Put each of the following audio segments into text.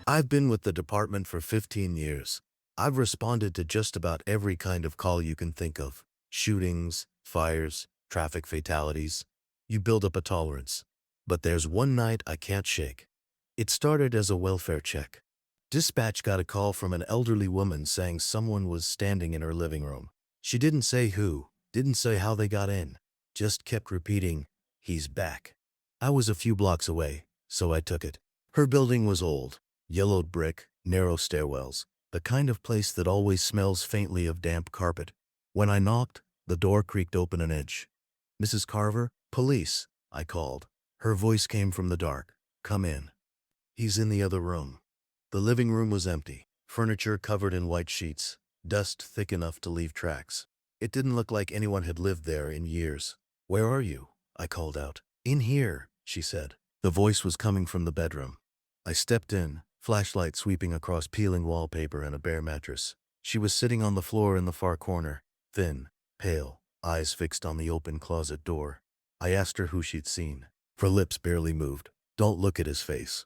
I've been with the department for 15 years. I've responded to just about every kind of call you can think of. Shootings, fires, traffic fatalities. You build up a tolerance. But there's one night I can't shake. It started as a welfare check. Dispatch got a call from an elderly woman saying someone was standing in her living room. She didn't say who, didn't say how they got in, just kept repeating, "He's back." I was a few blocks away, so I took it. Her building was old, yellowed brick, narrow stairwells, the kind of place that always smells faintly of damp carpet. When I knocked, the door creaked open an inch. "Mrs. Carver, police," I called. Her voice came from the dark. "Come in." "He's in the other room." The living room was empty, furniture covered in white sheets, dust thick enough to leave tracks. It didn't look like anyone had lived there in years. "Where are you?" I called out. "In here," she said. The voice was coming from the bedroom. I stepped in, flashlight sweeping across peeling wallpaper and a bare mattress. She was sitting on the floor in the far corner, thin, pale, eyes fixed on the open closet door. I asked her who she'd seen. Her lips barely moved. "Don't look at his face."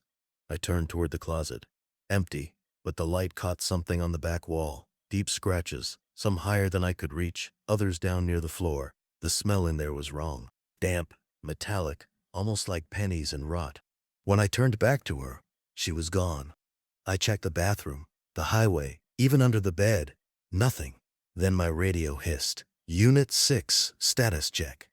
I turned toward the closet. Empty, but the light caught something on the back wall. Deep scratches, some higher than I could reach, others down near the floor. The smell in there was wrong. Damp, metallic, almost like pennies and rot. When I turned back to her, she was gone. I checked the bathroom, the highway, even under the bed. Nothing. Then my radio hissed. "Unit 6, status check."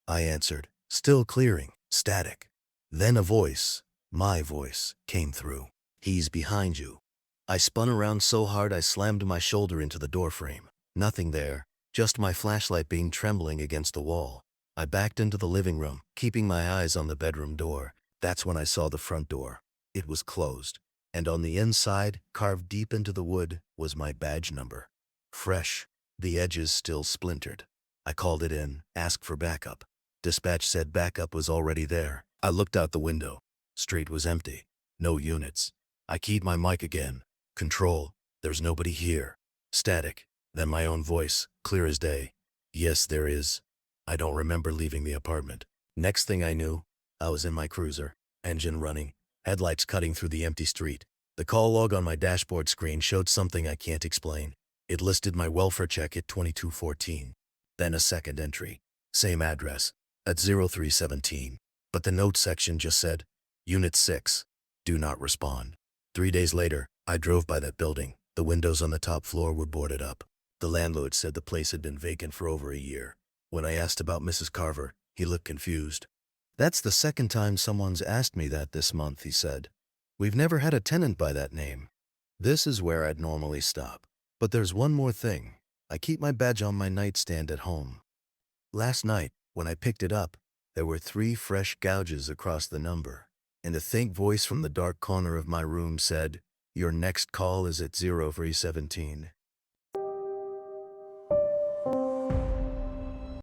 I answered, still clearing, static. Then a voice, my voice, came through. "He's behind you." I spun around so hard I slammed my shoulder into the doorframe. Nothing there, just my flashlight being trembling against the wall. I backed into the living room, keeping my eyes on the bedroom door. That's when I saw the front door. It was closed, and on the inside, carved deep into the wood, was my badge number. Fresh, the edges still splintered. I called it in, asked for backup. Dispatch said backup was already there. I looked out the window. Street was empty. No units. I keyed my mic again. "Control, there's nobody here." Static. Then my own voice, clear as day. "Yes, there is. I don't remember leaving the apartment." Next thing I knew, I was in my cruiser, engine running, headlights cutting through the empty street. The call log on my dashboard screen showed something I can't explain. It listed my welfare check at 2214. Then a second entry. Same address, at 0317. But the note section just said, "Unit 6, do not respond." 3 days later, I drove by that building. The windows on the top floor were boarded up. The landlord said the place had been vacant for over a year. When I asked about Mrs. Carver, he looked confused. "That's the second time someone's asked me that this month," he said. "We've never had a tenant by that name." This is where I'd normally stop. But there's one more thing. I keep my badge on my nightstand at home. Last night, when I picked it up, there were 3 fresh gouges across the number, and a faint voice from the dark corner of my room said, "Your next call is at 0317.